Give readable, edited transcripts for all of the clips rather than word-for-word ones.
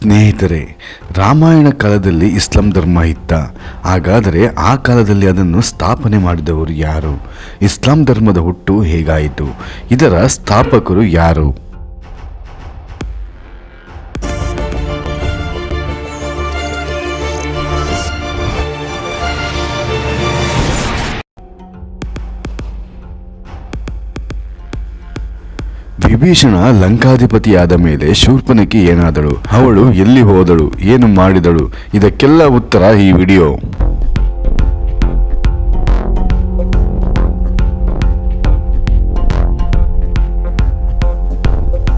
ಸ್ನೇಹಿತರೆ, ರಾಮಾಯಣ ಕಾಲದಲ್ಲಿ ಇಸ್ಲಾಂ ಧರ್ಮ ಇತ್ತ. ಹಾಗಾದರೆ ಆ ಕಾಲದಲ್ಲಿ ಅದನ್ನು ಸ್ಥಾಪನೆ ಮಾಡಿದವರು ಯಾರು? ಇಸ್ಲಾಂ ಧರ್ಮದ ಹುಟ್ಟು ಹೇಗಾಯಿತು? ಇದರ ಸ್ಥಾಪಕರು ಯಾರು? ವಿಭೀಷಣ ಲಂಕಾಧಿಪತಿಯಾದ ಮೇಲೆ ಶೂರ್ಪನಖಿ ಏನಾದಳು? ಅವಳು ಎಲ್ಲಿ ಹೋದಳು? ಏನು ಮಾಡಿದಳು? ಇದಕ್ಕೆಲ್ಲ ಉತ್ತರ ಈ ವಿಡಿಯೋ.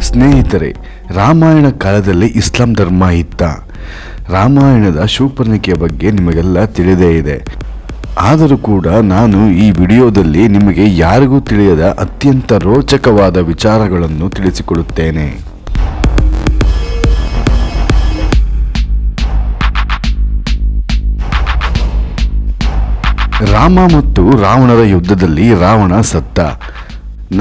ಸ್ನೇಹಿತರೆ, ರಾಮಾಯಣ ಕಾಲದಲ್ಲಿ ಇಸ್ಲಾಂ ಧರ್ಮ ಇತ್ತ. ರಾಮಾಯಣದ ಶೂರ್ಪನಖಿಯ ಬಗ್ಗೆ ನಿಮಗೆಲ್ಲ ತಿಳಿದೇ ಇದೆ. ಆದರೂ ಕೂಡ ನಾನು ಈ ವಿಡಿಯೋದಲ್ಲಿ ನಿಮಗೆ ಯಾರಿಗೂ ತಿಳಿಯದ ಅತ್ಯಂತ ರೋಚಕವಾದ ವಿಚಾರಗಳನ್ನು ತಿಳಿಸಿಕೊಡುತ್ತೇನೆ. ರಾಮ ಮತ್ತು ರಾವಣರ ಯುದ್ಧದಲ್ಲಿ ರಾವಣ ಸತ್ತ.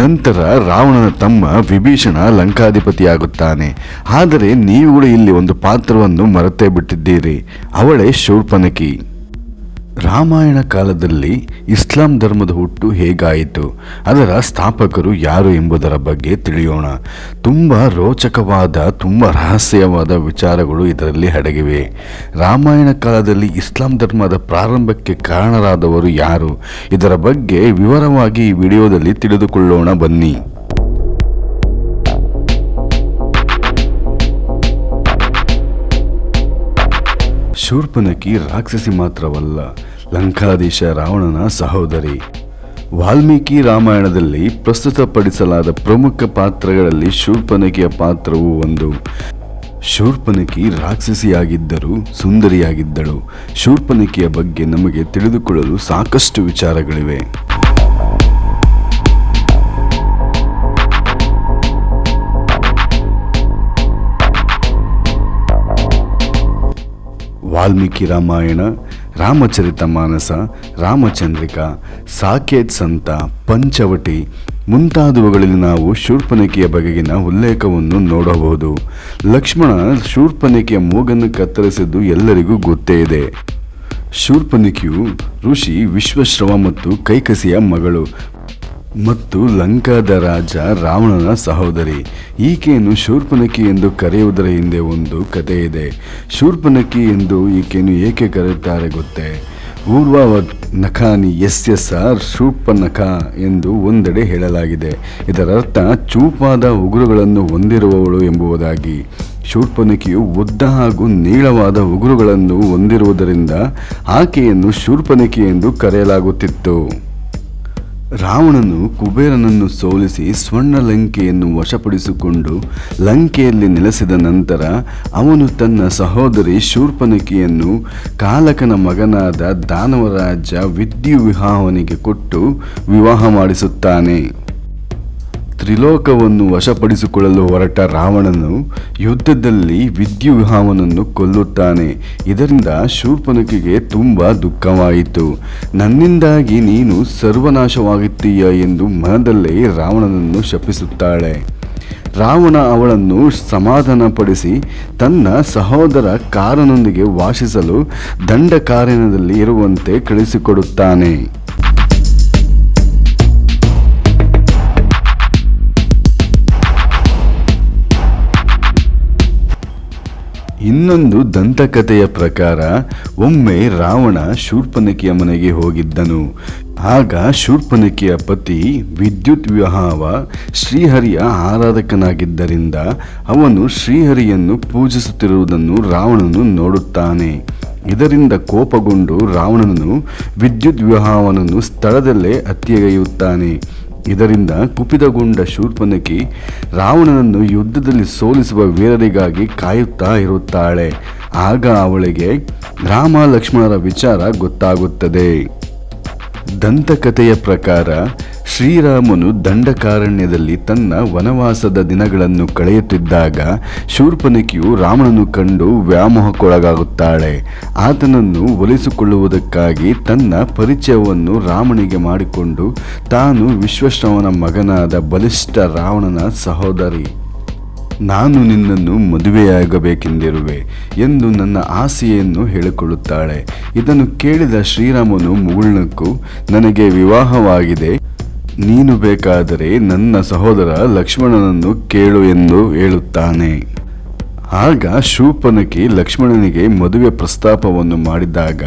ನಂತರ ರಾವಣನ ತಮ್ಮ ವಿಭೀಷಣ ಲಂಕಾಧಿಪತಿಯಾಗುತ್ತಾನೆ. ಆದರೆ ನೀವುಗಳು ಇಲ್ಲಿ ಒಂದು ಪಾತ್ರವನ್ನು ಮರೆತೇ ಬಿಟ್ಟಿದ್ದೀರಿ. ಅವಳೇ ಶೂರ್ಪನಖಿ. ರಾಮಾಯಣ ಕಾಲದಲ್ಲಿ ಇಸ್ಲಾಂ ಧರ್ಮದ ಹುಟ್ಟು ಹೇಗಾಯಿತು? ಅದರ ಸ್ಥಾಪಕರು ಯಾರು ಎಂಬುದರ ಬಗ್ಗೆ ತಿಳಿಯೋಣ. ತುಂಬ ರೋಚಕವಾದ, ತುಂಬ ರಹಸ್ಯವಾದ ವಿಚಾರಗಳು ಇದರಲ್ಲಿ ಅಡಗಿವೆ. ರಾಮಾಯಣ ಕಾಲದಲ್ಲಿ ಇಸ್ಲಾಂ ಧರ್ಮದ ಪ್ರಾರಂಭಕ್ಕೆ ಕಾರಣರಾದವರು ಯಾರು? ಇದರ ಬಗ್ಗೆ ವಿವರವಾಗಿ ಈ ವಿಡಿಯೋದಲ್ಲಿ ತಿಳಿದುಕೊಳ್ಳೋಣ ಬನ್ನಿ. ಶೂರ್ಪನಖಿ ರಾಕ್ಷಸಿ ಮಾತ್ರವಲ್ಲ, ಲಂಕಾಧೀಶ ರಾವಣನ ಸಹೋದರಿ. ವಾಲ್ಮೀಕಿ ರಾಮಾಯಣದಲ್ಲಿ ಪ್ರಸ್ತುತಪಡಿಸಲಾದ ಪ್ರಮುಖ ಪಾತ್ರಗಳಲ್ಲಿ ಶೂರ್ಪನಖಿಯ ಪಾತ್ರವೂ ಒಂದು. ಶೂರ್ಪನಖಿ ರಾಕ್ಷಸಿಯಾಗಿದ್ದರೂ ಸುಂದರಿಯಾಗಿದ್ದಳು. ಶೂರ್ಪನಖಿಯ ಬಗ್ಗೆ ನಮಗೆ ತಿಳಿದುಕೊಳ್ಳಲು ಸಾಕಷ್ಟು ವಿಚಾರಗಳಿವೆ. ವಾಲ್ಮೀಕಿ ರಾಮಾಯಣ, ರಾಮಚರಿತಮಾನಸ, ರಾಮಚಂದ್ರಿಕಾ, ಸಾಕೇತ್ ಸಂತ, ಪಂಚವಟಿ ಮುಂತಾದವುಗಳಲ್ಲಿ ನಾವು ಶೂರ್ಪನಖಿಯ ಬಗೆಗಿನ ಉಲ್ಲೇಖವನ್ನು ನೋಡಬಹುದು. ಲಕ್ಷ್ಮಣ ಶೂರ್ಪನಖಿಯ ಮೂಗನ್ನು ಕತ್ತರಿಸಿದ್ದು ಎಲ್ಲರಿಗೂ ಗೊತ್ತೇ ಇದೆ. ಶೂರ್ಪನಖಿಯು ಋಷಿ ವಿಶ್ವಶ್ರವ ಮತ್ತು ಕೈಕಸಿಯ ಮಗಳು ಮತ್ತು ಲಂಕಾದ ರಾಜ ರಾವಣನ ಸಹೋದರಿ. ಈಕೆಯನ್ನು ಶೂರ್ಪನಖಿ ಎಂದು ಕರೆಯುವುದರ ಹಿಂದೆ ಒಂದು ಕಥೆ ಇದೆ. ಶೂರ್ಪನಖಿ ಎಂದು ಈಕೆಯನ್ನು ಏಕೆ ಕರೆಯುತ್ತಾರೆ ಗೊತ್ತೇ? ಊರ್ವಾವತ್ ನಖಾನಿ ಯಸ್ಯ ಸ ಶೂರ್ಪನಖ ಎಂದು ಒಂದೆಡೆ ಹೇಳಲಾಗಿದೆ. ಇದರರ್ಥ ಚೂಪಾದ ಉಗುರುಗಳನ್ನು ಹೊಂದಿರುವವಳು ಎಂಬುದಾಗಿ. ಶೂರ್ಪನಖಿಯು ಉದ್ದ ಹಾಗೂ ನೀಳವಾದ ಉಗುರುಗಳನ್ನು ಹೊಂದಿರುವುದರಿಂದ ಆಕೆಯನ್ನು ಶೂರ್ಪನಖಿ ಎಂದು ಕರೆಯಲಾಗುತ್ತಿತ್ತು. ರಾವಣನು ಕುಬೇರನನ್ನು ಸೋಲಿಸಿ ಸ್ವರ್ಣ ಲಂಕೆಯನ್ನು ವಶಪಡಿಸಿಕೊಂಡು ಲಂಕೆಯಲ್ಲಿ ನೆಲೆಸಿದ ನಂತರ ಅವನು ತನ್ನ ಸಹೋದರಿ ಶೂರ್ಪನಖಿಯನ್ನು ಕಾಲಕನ ಮಗನಾದ ದಾನವರಾಜ ವಿದ್ಯುವಿಹಾವನಿಗೆ ಕೊಟ್ಟು ವಿವಾಹ ಮಾಡಿಸುತ್ತಾನೆ. ತ್ರಿಲೋಕವನ್ನು ವಶಪಡಿಸಿಕೊಳ್ಳಲು ಹೊರಟ ರಾವಣನು ಯುದ್ಧದಲ್ಲಿ ವಿದ್ಯುವಿಹಾವನನ್ನು ಕೊಲ್ಲುತ್ತಾನೆ. ಇದರಿಂದ ಶೂರ್ಪನಖಿಗೆ ತುಂಬ ದುಃಖವಾಯಿತು. ನನ್ನಿಂದಾಗಿ ನೀನು ಸರ್ವನಾಶವಾಗುತ್ತೀಯ ಎಂದು ಮನದಲ್ಲೇ ರಾವಣನನ್ನು ಶಪಿಸುತ್ತಾಳೆ. ರಾವಣ ಅವಳನ್ನು ಸಮಾಧಾನಪಡಿಸಿ ತನ್ನ ಸಹೋದರ ಕಾರನೊಂದಿಗೆ ವಾಸಿಸಲು ದಂಡಕಾರಣ್ಯದಲ್ಲಿ ಇರುವಂತೆ ಕಳಿಸಿಕೊಡುತ್ತಾನೆ. ಇನ್ನೊಂದು ದಂತಕಥೆಯ ಪ್ರಕಾರ ಒಮ್ಮೆ ರಾವಣ ಶೂರ್ಪನಖಿಯ ಮನೆಗೆ ಹೋಗಿದ್ದನು. ಆಗ ಶೂರ್ಪನಖಿಯ ಪತಿ ವಿದ್ಯುತ್ ವಿಹಾವ ಶ್ರೀಹರಿಯ ಆರಾಧಕನಾಗಿದ್ದರಿಂದ ಅವನು ಶ್ರೀಹರಿಯನ್ನು ಪೂಜಿಸುತ್ತಿರುವುದನ್ನು ರಾವಣನು ನೋಡುತ್ತಾನೆ. ಇದರಿಂದ ಕೋಪಗೊಂಡು ರಾವಣನು ವಿದ್ಯುತ್ ವಿಹಾವನನ್ನು ಸ್ಥಳದಲ್ಲೇ ಹತ್ಯೆಗೈಯುತ್ತಾನೆ. ಇದರಿಂದ ಕುಪಿತಗೊಂಡ ಶೂರ್ಪನಖಿ ರಾವಣನನ್ನು ಯುದ್ಧದಲ್ಲಿ ಸೋಲಿಸುವ ವೀರರಿಗಾಗಿ ಕಾಯುತ್ತಾ ಇರುತ್ತಾಳೆ. ಆಗ ಅವಳಿಗೆ ರಾಮ ಲಕ್ಷ್ಮಣರ ವಿಚಾರ ಗೊತ್ತಾಗುತ್ತದೆ. ದಂತಕಥೆಯ ಪ್ರಕಾರ ಶ್ರೀರಾಮನು ದಂಡಕಾರಣ್ಯದಲ್ಲಿ ತನ್ನ ವನವಾಸದ ದಿನಗಳನ್ನು ಕಳೆಯುತ್ತಿದ್ದಾಗ ಶೂರ್ಪನಖಿಯು ರಾಮನನ್ನು ಕಂಡು ವ್ಯಾಮೋಹಕ್ಕೊಳಗಾಗುತ್ತಾಳೆ. ಆತನನ್ನು ಒಲಿಸಿಕೊಳ್ಳುವುದಕ್ಕಾಗಿ ತನ್ನ ಪರಿಚಯವನ್ನು ರಾಮನಿಗೆ ಮಾಡಿಕೊಂಡು ತಾನು ವಿಶ್ವಶ್ರವನ ಮಗನಾದ ಬಲಿಷ್ಠ ರಾವಣನ ಸಹೋದರಿ ನಾನು ನಿನ್ನನ್ನು ಮದುವೆಯಾಗಬೇಕೆಂದಿರುವೆ ಎಂದು ನನ್ನ ಆಸೆಯನ್ನು ಹೇಳಿಕೊಳ್ಳುತ್ತಾಳೆ. ಇದನ್ನು ಕೇಳಿದ ಶ್ರೀರಾಮನು ಮುಗುಳ್ನಕ್ಕು, ನನಗೆ ವಿವಾಹವಾಗಿದೆ, ನೀನು ಬೇಕಾದರೆ ನನ್ನ ಸಹೋದರ ಲಕ್ಷ್ಮಣನನ್ನು ಕೇಳು ಎಂದು ಹೇಳುತ್ತಾನೆ. ಆಗ ಶೂರ್ಪನಖಿ ಲಕ್ಷ್ಮಣನಿಗೆ ಮದುವೆ ಪ್ರಸ್ತಾಪವನ್ನು ಮಾಡಿದಾಗ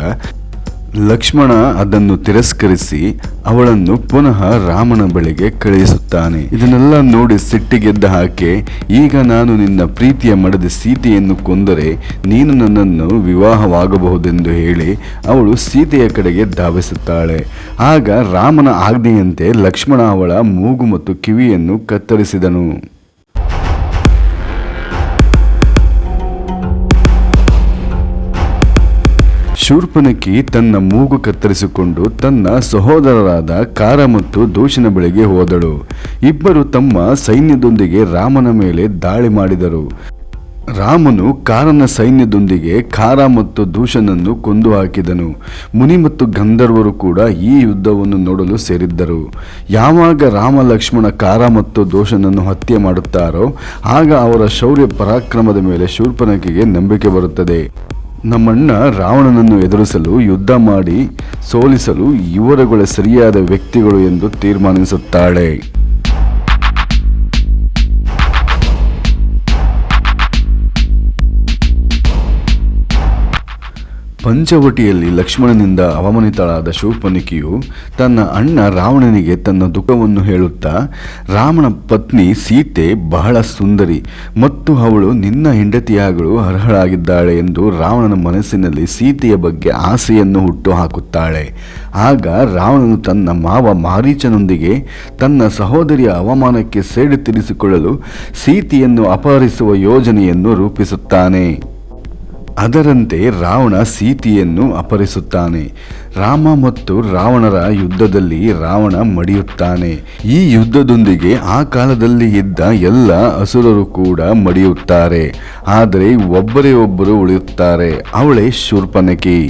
ಲಕ್ಷ್ಮಣ ಅದನ್ನು ತಿರಸ್ಕರಿಸಿ ಅವಳನ್ನು ಪುನಃ ರಾಮನ ಬಳಿಗೆ ಕಳುಹಿಸುತ್ತಾನೆ. ಇದನ್ನೆಲ್ಲ ನೋಡಿ ಸಿಟ್ಟಿಗೆದ್ದ ಆಕೆ, ಈಗ ನಾನು ನಿನ್ನ ಪ್ರೀತಿಯ ಮಡದಿ ಸೀತೆಯನ್ನು ಕೊಂದರೆ ನೀನು ನನ್ನನ್ನು ವಿವಾಹವಾಗಬಹುದೆಂದು ಹೇಳಿ ಅವಳು ಸೀತೆಯ ಕಡೆಗೆ ಧಾವಿಸುತ್ತಾಳೆ. ಆಗ ರಾಮನ ಆಜ್ಞೆಯಂತೆ ಲಕ್ಷ್ಮಣ ಅವಳ ಮೂಗು ಮತ್ತು ಕಿವಿಯನ್ನು ಕತ್ತರಿಸಿದನು. ಶೂರ್ಪನಖಿ ತನ್ನ ಮೂಗು ಕತ್ತರಿಸಿಕೊಂಡು ತನ್ನ ಸಹೋದರರಾದ ಕಾರ ಮತ್ತು ದೂಷನ ಬಳಿಗೆ ಹೋದಳು. ಇಬ್ಬರು ತಮ್ಮ ಸೈನ್ಯದೊಂದಿಗೆ ರಾಮನ ಮೇಲೆ ದಾಳಿ ಮಾಡಿದರು. ರಾಮನು ಕಾರನ ಸೈನ್ಯದೊಂದಿಗೆ ಕಾರ ಮತ್ತು ದೂಷನನ್ನು ಕೊಂದು ಹಾಕಿದನು. ಮುನಿ ಮತ್ತು ಗಂಧರ್ವರು ಕೂಡ ಈ ಯುದ್ಧವನ್ನು ನೋಡಲು ಸೇರಿದ್ದರು. ಯಾವಾಗ ರಾಮ ಲಕ್ಷ್ಮಣ ಕಾರ ಮತ್ತು ದೂಷನನ್ನು ಹತ್ಯೆ ಮಾಡುತ್ತಾರೋ ಆಗ ಅವರ ಶೌರ್ಯ ಪರಾಕ್ರಮದ ಮೇಲೆ ಶೂರ್ಪನಖಿಗೆ ನಂಬಿಕೆ ಬರುತ್ತದೆ. ನಮ್ಮಣ್ಣ ರಾವಣನನ್ನು ಎದುರಿಸಲು ಯುದ್ಧ ಮಾಡಿ ಸೋಲಿಸಲು ಇವರುಗಳ ಸರಿಯಾದ ವ್ಯಕ್ತಿಗಳು ಎಂದು ತೀರ್ಮಾನಿಸುತ್ತಾಳೆ. ಪಂಚವಟಿಯಲ್ಲಿ ಲಕ್ಷ್ಮಣನಿಂದ ಅವಮಾನಿತಳಾದ ಶೂರ್ಪನಖಿಯು ತನ್ನ ಅಣ್ಣ ರಾವಣನಿಗೆ ತನ್ನ ದುಃಖವನ್ನು ಹೇಳುತ್ತಾ, ರಾಮನ ಪತ್ನಿ ಸೀತೆ ಬಹಳ ಸುಂದರಿ ಮತ್ತು ಅವಳು ನಿನ್ನ ಹೆಂಡತಿಯಾಗಲು ಅರ್ಹಳಾಗಿದ್ದಾಳೆ ಎಂದು ರಾವಣನ ಮನಸ್ಸಿನಲ್ಲಿ ಸೀತೆಯ ಬಗ್ಗೆ ಆಸೆಯನ್ನು ಹುಟ್ಟು ಹಾಕುತ್ತಾಳೆ. ಆಗ ರಾವಣನು ತನ್ನ ಮಾವ ಮಾರೀಚನೊಂದಿಗೆ ತನ್ನ ಸಹೋದರಿಯ ಅವಮಾನಕ್ಕೆ ಸೇಡು ತೀರಿಸಿಕೊಳ್ಳಲು ಸೀತೆಯನ್ನು ಅಪಹರಿಸುವ ಯೋಜನೆಯನ್ನು ರೂಪಿಸುತ್ತಾನೆ. ಅದರಂತೆ ರಾವಣ ಸೀತೆಯನ್ನು ಅಪಹರಿಸುತ್ತಾನೆ. ರಾಮ ಮತ್ತು ರಾವಣರ ಯುದ್ಧದಲ್ಲಿ ರಾವಣ ಮಡಿಯುತ್ತಾನೆ. ಈ ಯುದ್ಧದೊಂದಿಗೆ ಆ ಕಾಲದಲ್ಲಿ ಇದ್ದ ಎಲ್ಲ ಅಸುರರು ಕೂಡ ಮಡಿಯುತ್ತಾರೆ. ಆದರೆ ಒಬ್ಬರೇ ಒಬ್ಬರು ಉಳಿಯುತ್ತಾರೆ, ಅವಳೇ ಶೂರ್ಪನಖಿ.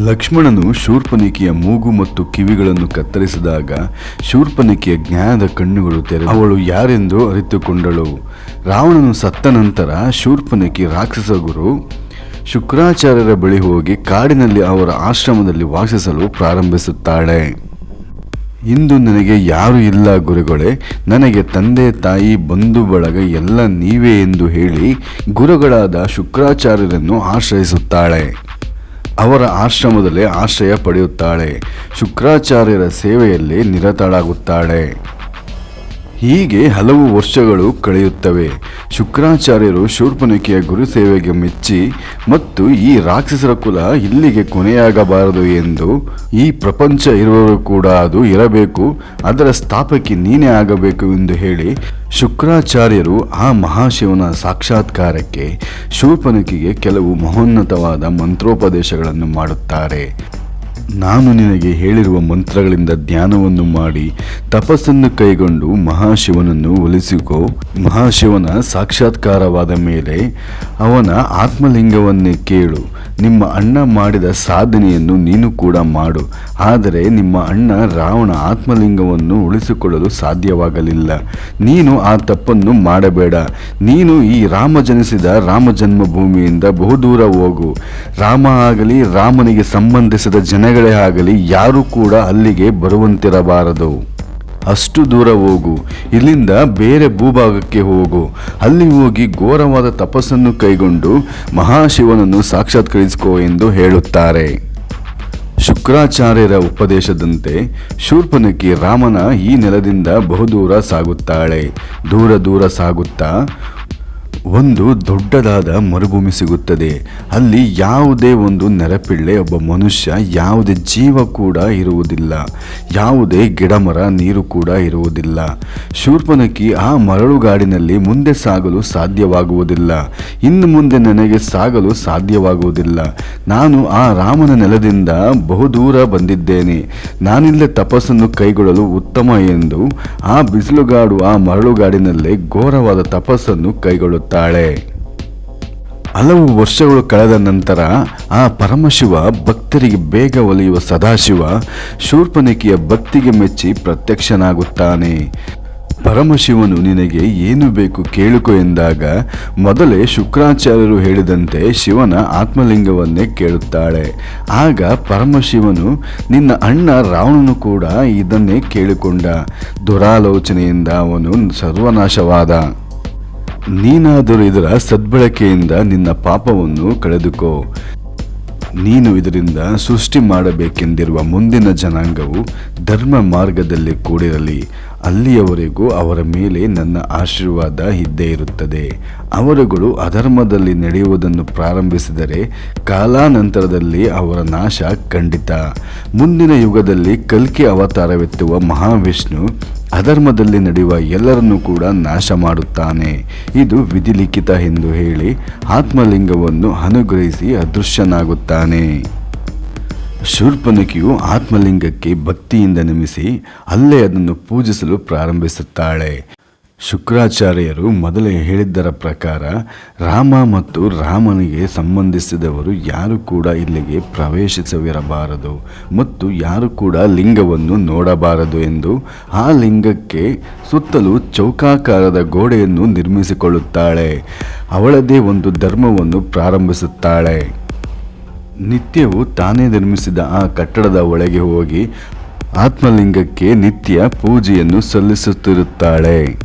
ಲಕ್ಷ್ಮಣನು ಶೂರ್ಪನಖಿಯ ಮೂಗು ಮತ್ತು ಕಿವಿಗಳನ್ನು ಕತ್ತರಿಸಿದಾಗ ಶೂರ್ಪನಖಿಯ ಜ್ಞಾನದ ಕಣ್ಣುಗಳು ತೆರೆದು ಅವಳು ಯಾರೆಂದು ಅರಿತುಕೊಂಡಳು. ರಾವಣನು ಸತ್ತ ನಂತರ ಶೂರ್ಪನಖಿ ರಾಕ್ಷಸ ಗುರು ಶುಕ್ರಾಚಾರ್ಯರ ಬಳಿ ಹೋಗಿ ಕಾಡಿನಲ್ಲಿ ಅವರ ಆಶ್ರಮದಲ್ಲಿ ವಾಸಿಸಲು ಪ್ರಾರಂಭಿಸುತ್ತಾಳೆ. ಇಂದು ನನಗೆ ಯಾರು ಇಲ್ಲ ಗುರುಗಳೇ, ನನಗೆ ತಂದೆ ತಾಯಿ ಬಂಧು ಬಳಗ ಎಲ್ಲ ನೀವೇ ಎಂದು ಹೇಳಿ ಗುರುಗಳಾದ ಶುಕ್ರಾಚಾರ್ಯರನ್ನು ಆಶ್ರಯಿಸುತ್ತಾಳೆ. ಅವರ ಆಶ್ರಮದಲ್ಲೇ ಆಶ್ರಯ ಪಡೆಯುತ್ತಾಳೆ. ಶುಕ್ರಾಚಾರ್ಯರ ಸೇವೆಯಲ್ಲಿ ನಿರತಳಾಗುತ್ತಾಳೆ. ಹೀಗೆ ಹಲವು ವರ್ಷಗಳು ಕಳೆಯುತ್ತವೆ. ಶುಕ್ರಾಚಾರ್ಯರು ಶೂರ್ಪನಖಿಯ ಗುರು ಸೇವೆಗೆ ಮೆಚ್ಚಿ ಮತ್ತು ಈ ರಾಕ್ಷಸರ ಕುಲ ಇಲ್ಲಿಗೆ ಕೊನೆಯಾಗಬಾರದು ಎಂದು, ಈ ಪ್ರಪಂಚ ಇರುವವರು ಕೂಡ ಅದು ಇರಬೇಕು, ಅದರ ಸ್ಥಾಪಕಿ ನೀನೇ ಆಗಬೇಕು ಎಂದು ಹೇಳಿ ಶುಕ್ರಾಚಾರ್ಯರು ಆ ಮಹಾಶಿವನ ಸಾಕ್ಷಾತ್ಕಾರಕ್ಕೆ ಶೂರ್ಪನಖಿಗೆ ಕೆಲವು ಮಹೋನ್ನತವಾದ ಮಂತ್ರೋಪದೇಶಗಳನ್ನು ಮಾಡುತ್ತಾರೆ. ನಾನು ನಿನಗೆ ಹೇಳಿರುವ ಮಂತ್ರಗಳಿಂದ ಧ್ಯಾನವನ್ನು ಮಾಡಿ ತಪಸ್ಸನ್ನು ಕೈಗೊಂಡು ಮಹಾಶಿವನನ್ನು ಒಲಿಸಿಕೋ. ಮಹಾಶಿವನ ಸಾಕ್ಷಾತ್ಕಾರವಾದ ಮೇಲೆ ಅವನ ಆತ್ಮಲಿಂಗವನ್ನೇ ಕೇಳು. ನಿಮ್ಮ ಅಣ್ಣ ಮಾಡಿದ ಸಾಧನೆಯನ್ನು ನೀನು ಕೂಡ ಮಾಡು. ಆದರೆ ನಿಮ್ಮ ಅಣ್ಣ ರಾವಣ ಆತ್ಮಲಿಂಗವನ್ನು ಉಳಿಸಿಕೊಳ್ಳಲು ಸಾಧ್ಯವಾಗಲಿಲ್ಲ. ನೀನು ಆ ತಪ್ಪನ್ನು ಮಾಡಬೇಡ. ನೀನು ಈ ರಾಮ ಜನಿಸಿದ ರಾಮ ಜನ್ಮಭೂಮಿಯಿಂದ ಬಹುದೂರ ಹೋಗು. ರಾಮ ಆಗಲಿ ರಾಮನಿಗೆ ಸಂಬಂಧಿಸಿದ ಜನಗಳೇ ಆಗಲಿ ಯಾರೂ ಕೂಡ ಅಲ್ಲಿಗೆ ಬರುವಂತಿರಬಾರದು. ಅಷ್ಟು ದೂರ ಹೋಗು. ಇಲ್ಲಿಂದ ಬೇರೆ ಭೂಭಾಗಕ್ಕೆ ಹೋಗು. ಅಲ್ಲಿ ಹೋಗಿ ಘೋರವಾದ ತಪಸ್ಸನ್ನು ಕೈಗೊಂಡು ಮಹಾಶಿವನನ್ನು ಸಾಕ್ಷಾತ್ಕರಿಸಿಕೋ ಎಂದು ಹೇಳುತ್ತಾರೆ. ಶುಕ್ರಾಚಾರ್ಯರ ಉಪದೇಶದಂತೆ ಶೂರ್ಪನಖಿ ರಾಮನ ಈ ನೆಲದಿಂದ ಬಹುದೂರ ಸಾಗುತ್ತಾಳೆ. ದೂರ ದೂರ ಸಾಗುತ್ತಾ ಒಂದು ದೊಡ್ಡದಾದ ಮರುಭೂಮಿ ಸಿಗುತ್ತದೆ. ಅಲ್ಲಿ ಯಾವುದೇ ಒಂದು ನೆರಪಿಳ್ಳೆ, ಒಬ್ಬ ಮನುಷ್ಯ, ಯಾವುದೇ ಜೀವ ಕೂಡ ಇರುವುದಿಲ್ಲ. ಯಾವುದೇ ಗಿಡಮರ, ನೀರು ಕೂಡ ಇರುವುದಿಲ್ಲ. ಶೂರ್ಪನಖಿ ಆ ಮರಳುಗಾಡಿನಲ್ಲಿ ಮುಂದೆ ಸಾಗಲು ಸಾಧ್ಯವಾಗುವುದಿಲ್ಲ. ಇನ್ನು ಮುಂದೆ ನನಗೆ ಸಾಗಲು ಸಾಧ್ಯವಾಗುವುದಿಲ್ಲ. ನಾನು ಆ ರಾಮನ ನೆಲದಿಂದ ಬಹುದೂರ ಬಂದಿದ್ದೇನೆ. ನಾನಿಲ್ಲೇ ತಪಸ್ಸನ್ನು ಕೈಗೊಳ್ಳಲು ಉತ್ತಮ ಎಂದು ಆ ಬಿಸಿಲುಗಾಡು ಆ ಮರಳುಗಾಡಿನಲ್ಲೇ ಘೋರವಾದ ತಪಸ್ಸನ್ನು ಕೈಗೊಳ್ಳುತ್ತಾಳೆ. ಹಲವು ವರ್ಷಗಳು ಕಳೆದ ನಂತರ ಆ ಪರಮಶಿವ ಭಕ್ತರಿಗೆ ಬೇಗ ಒಲಿಯುವ ಸದಾಶಿವ ಶೂರ್ಪನಖಿಯ ಭಕ್ತಿಗೆ ಮೆಚ್ಚಿ ಪ್ರತ್ಯಕ್ಷನಾಗುತ್ತಾನೆ. ಪರಮಶಿವನು ನಿನಗೆ ಏನು ಬೇಕು ಕೇಳಿಕೊ ಎಂದಾಗ ಮೊದಲೇ ಶುಕ್ರಾಚಾರ್ಯರು ಹೇಳಿದಂತೆ ಶಿವನ ಆತ್ಮಲಿಂಗವನ್ನೇ ಕೇಳುತ್ತಾಳೆ. ಆಗ ಪರಮಶಿವನು ನಿನ್ನ ಅಣ್ಣ ರಾವಣನು ಕೂಡ ಇದನ್ನೇ ಕೇಳಿಕೊಂಡ. ದುರಾಲೋಚನೆಯಿಂದ ಅವನು ಸರ್ವನಾಶವಾದ. ನೀನಾದರೂ ಇದರ ಸದ್ಬಳಕೆಯಿಂದ ನಿನ್ನ ಪಾಪವನ್ನು ಕಳೆದುಕೋ. ನೀನು ಇದರಿಂದ ಸೃಷ್ಟಿ ಮಾಡಬೇಕೆಂದಿರುವ ಮುಂದಿನ ಜನಾಂಗವು ಧರ್ಮ ಮಾರ್ಗದಲ್ಲಿ ಕೂಡಿರಲಿ. ಅಲ್ಲಿಯವರೆಗೂ ಅವರ ಮೇಲೆ ನನ್ನ ಆಶೀರ್ವಾದ ಇದ್ದೇ ಇರುತ್ತದೆ. ಅವರುಗಳು ಅಧರ್ಮದಲ್ಲಿ ನಡೆಯುವುದನ್ನು ಪ್ರಾರಂಭಿಸಿದರೆ ಕಾಲಾನಂತರದಲ್ಲಿ ಅವರ ನಾಶ ಖಂಡಿತ. ಮುಂದಿನ ಯುಗದಲ್ಲಿ ಕಲ್ಕಿ ಅವತಾರವೆತ್ತುವ ಮಹಾವಿಷ್ಣು ಅಧರ್ಮದಲ್ಲಿ ನಡೆಯುವ ಎಲ್ಲರನ್ನೂ ಕೂಡ ನಾಶ ಮಾಡುತ್ತಾನೆ. ಇದು ವಿಧಿಲಿಖಿತ ಎಂದು ಹೇಳಿ ಆತ್ಮಲಿಂಗವನ್ನು ಅನುಗ್ರಹಿಸಿ ಅದೃಶ್ಯನಾಗುತ್ತಾನೆ. ಶೂರ್ಪನಖಿಯು ಆತ್ಮಲಿಂಗಕ್ಕೆ ಭಕ್ತಿಯಿಂದ ನಮಿಸಿ ಅಲ್ಲೇ ಅದನ್ನು ಪೂಜಿಸಲು ಪ್ರಾರಂಭಿಸುತ್ತಾಳೆ. ಶುಕ್ರಾಚಾರ್ಯರು ಮೊದಲೇ ಹೇಳಿದ್ದರ ಪ್ರಕಾರ ರಾಮ ಮತ್ತು ರಾಮನಿಗೆ ಸಂಬಂಧಿಸಿದವರು ಯಾರು ಕೂಡ ಇಲ್ಲಿಗೆ ಪ್ರವೇಶಿಸವಿರಬಾರದು ಮತ್ತು ಯಾರು ಕೂಡ ಲಿಂಗವನ್ನು ನೋಡಬಾರದು ಎಂದು ಆ ಲಿಂಗಕ್ಕೆ ಸುತ್ತಲೂ ಚೌಕಾಕಾರದ ಗೋಡೆಯನ್ನು ನಿರ್ಮಿಸಿಕೊಳ್ಳುತ್ತಾಳೆ. ಅವಳದೇ ಒಂದು ಧರ್ಮವನ್ನು ಪ್ರಾರಂಭಿಸುತ್ತಾಳೆ. ನಿತ್ಯವೂ ತಾನೇ ನಿರ್ಮಿಸಿದ ಆ ಕಟ್ಟಡದ ಒಳಗೆ ಹೋಗಿ ಆತ್ಮಲಿಂಗಕ್ಕೆ ನಿತ್ಯ ಪೂಜೆಯನ್ನು ಸಲ್ಲಿಸುತ್ತಿರುತ್ತಾಳೆ.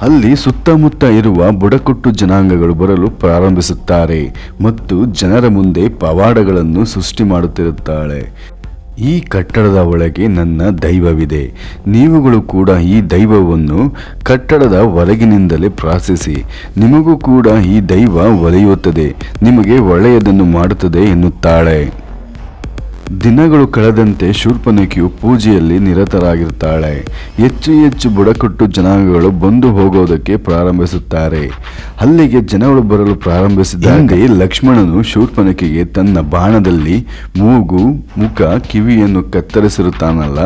ಅಲ್ಲಿ ಸುತ್ತಮುತ್ತ ಇರುವ ಬುಡಕಟ್ಟು ಜನಾಂಗಗಳು ಬರಲು ಪ್ರಾರಂಭಿಸುತ್ತಾರೆ ಮತ್ತು ಜನರ ಮುಂದೆ ಪವಾಡಗಳನ್ನು ಸೃಷ್ಟಿ ಮಾಡುತ್ತಿರುತ್ತಾಳೆ. ಈ ಕಟ್ಟಡದ ಒಳಗೆ ನನ್ನ ದೈವವಿದೆ. ನೀವುಗಳು ಕೂಡ ಈ ದೈವವನ್ನು ಕಟ್ಟಡದ ಹೊರಗಿನಿಂದಲೇ ಪ್ರಾರ್ಥಿಸಿ. ನಿಮಗೂ ಕೂಡ ಈ ದೈವ ಒಲಿಯುತ್ತದೆ, ನಿಮಗೆ ಒಳ್ಳೆಯದನ್ನು ಮಾಡುತ್ತದೆ ಎನ್ನುತ್ತಾಳೆ. ದಿನಗಳು ಕಳೆದಂತೆ ಶೂರ್ಪನಖಿಯು ಪೂಜೆಯಲ್ಲಿ ನಿರತರಾಗಿರುತ್ತಾಳೆ. ಹೆಚ್ಚು ಹೆಚ್ಚು ಬುಡಕಟ್ಟು ಜನಾಂಗಗಳು ಬಂದು ಹೋಗೋದಕ್ಕೆ ಪ್ರಾರಂಭಿಸುತ್ತಾರೆ. ಅಲ್ಲಿಗೆ ಜನಗಳು ಬರಲು ಪ್ರಾರಂಭಿಸಿದಾಗ ಲಕ್ಷ್ಮಣನು ಶೂರ್ಪನಖಿಗೆ ತನ್ನ ಬಾಣದಲ್ಲಿ ಮೂಗು, ಮುಖ, ಕಿವಿಯನ್ನು ಕತ್ತರಿಸಿರುತ್ತಾನಲ್ಲ,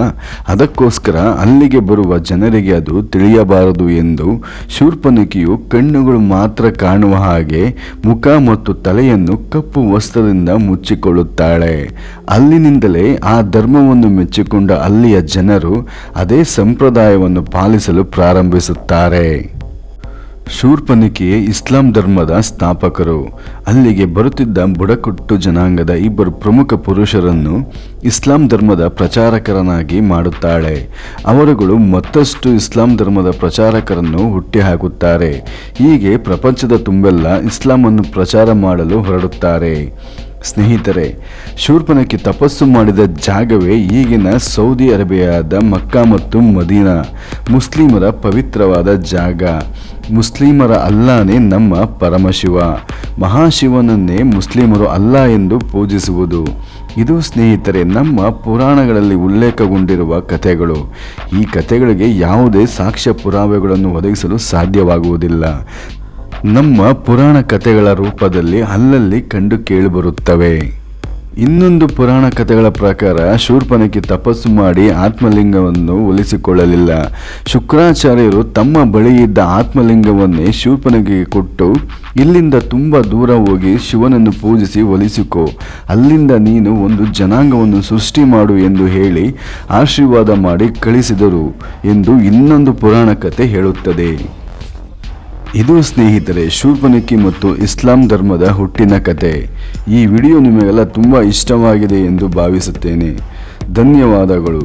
ಅದಕ್ಕೋಸ್ಕರ ಅಲ್ಲಿಗೆ ಬರುವ ಜನರಿಗೆ ಅದು ತಿಳಿಯಬಾರದು ಎಂದು ಶೂರ್ಪನಖಿಯು ಕಣ್ಣುಗಳು ಮಾತ್ರ ಕಾಣುವ ಹಾಗೆ ಮುಖ ಮತ್ತು ತಲೆಯನ್ನು ಕಪ್ಪು ವಸ್ತ್ರದಿಂದ ಮುಚ್ಚಿಕೊಳ್ಳುತ್ತಾಳೆ. ಅಲ್ಲಿನಿಂದಲೇ ಆ ಧರ್ಮವನ್ನು ಮೆಚ್ಚಿಕೊಂಡ ಅಲ್ಲಿಯ ಜನರು ಅದೇ ಸಂಪ್ರದಾಯವನ್ನು ಪಾಲಿಸಲು ಪ್ರಾರಂಭಿಸುತ್ತಾರೆ. ಶೂರ್ಪನಖಿಯೇ ಇಸ್ಲಾಂ ಧರ್ಮದ ಸ್ಥಾಪಕರು. ಅಲ್ಲಿಗೆ ಬರುತ್ತಿದ್ದ ಬುಡಕಟ್ಟು ಜನಾಂಗದ ಇಬ್ಬರು ಪ್ರಮುಖ ಪುರುಷರನ್ನು ಇಸ್ಲಾಂ ಧರ್ಮದ ಪ್ರಚಾರಕರನ್ನಾಗಿ ಮಾಡುತ್ತಾಳೆ. ಅವರುಗಳು ಮತ್ತಷ್ಟು ಇಸ್ಲಾಂ ಧರ್ಮದ ಪ್ರಚಾರಕರನ್ನು ಹುಟ್ಟಿಹಾಕುತ್ತಾರೆ. ಹೀಗೆ ಪ್ರಪಂಚದ ತುಂಬೆಲ್ಲ ಇಸ್ಲಾಮನ್ನು ಪ್ರಚಾರ ಮಾಡಲು ಹೊರಡುತ್ತಾರೆ. ಸ್ನೇಹಿತರೆ, ಶೂರ್ಪನಖಿ ತಪಸ್ಸು ಮಾಡಿದ ಜಾಗವೇ ಈಗಿನ ಸೌದಿ ಅರೇಬಿಯಾದ ಮಕ್ಕಾ ಮತ್ತು ಮದೀನಾ. ಮುಸ್ಲಿಮರ ಪವಿತ್ರವಾದ ಜಾಗ. ಮುಸ್ಲಿಮರ ಅಲ್ಲಾನೇ ನಮ್ಮ ಪರಮಶಿವ. ಮಹಾಶಿವನನ್ನೇ ಮುಸ್ಲಿಮರು ಅಲ್ಲಾ ಎಂದು ಪೂಜಿಸುವುದು. ಇದು ಸ್ನೇಹಿತರೆ ನಮ್ಮ ಪುರಾಣಗಳಲ್ಲಿ ಉಲ್ಲೇಖಗೊಂಡಿರುವ ಕಥೆಗಳು. ಈ ಕಥೆಗಳಿಗೆ ಯಾವುದೇ ಸಾಕ್ಷ್ಯ ಪುರಾವೆಗಳನ್ನು ಒದಗಿಸಲು ಸಾಧ್ಯವಾಗುವುದಿಲ್ಲ. ನಮ್ಮ ಪುರಾಣ ಕಥೆಗಳ ರೂಪದಲ್ಲಿ ಅಲ್ಲಲ್ಲಿ ಕಂಡು ಕೇಳಿಬರುತ್ತವೆ. ಇನ್ನೊಂದು ಪುರಾಣ ಕಥೆಗಳ ಪ್ರಕಾರ ಶೂರ್ಪನಖಿ ತಪಸ್ಸು ಮಾಡಿ ಆತ್ಮಲಿಂಗವನ್ನು ಒಲಿಸಿಕೊಳ್ಳಲಿಲ್ಲ. ಶುಕ್ರಾಚಾರ್ಯರು ತಮ್ಮ ಬಳಿ ಇದ್ದ ಆತ್ಮಲಿಂಗವನ್ನೇ ಶೂರ್ಪನಖಿಗೆ ಕೊಟ್ಟು, ಇಲ್ಲಿಂದ ತುಂಬ ದೂರ ಹೋಗಿ ಶಿವನನ್ನು ಪೂಜಿಸಿ ಒಲಿಸಿಕೊ, ಅಲ್ಲಿಂದ ನೀನು ಒಂದು ಜನಾಂಗವನ್ನು ಸೃಷ್ಟಿ ಮಾಡು ಎಂದು ಹೇಳಿ ಆಶೀರ್ವಾದ ಮಾಡಿ ಕಳಿಸಿದರು ಎಂದು ಇನ್ನೊಂದು ಪುರಾಣ ಕಥೆ ಹೇಳುತ್ತದೆ. ಇದು ಸ್ನೇಹಿತರೆ ಶೂರ್ಪನಖಿ ಮತ್ತು ಇಸ್ಲಾಂ ಧರ್ಮದ ಹುಟ್ಟಿನ ಕತೆ. ಈ ವಿಡಿಯೋ ನಿಮಗೆಲ್ಲ ತುಂಬ ಇಷ್ಟವಾಗಿದೆ ಎಂದು ಭಾವಿಸುತ್ತೇನೆ. ಧನ್ಯವಾದಗಳು.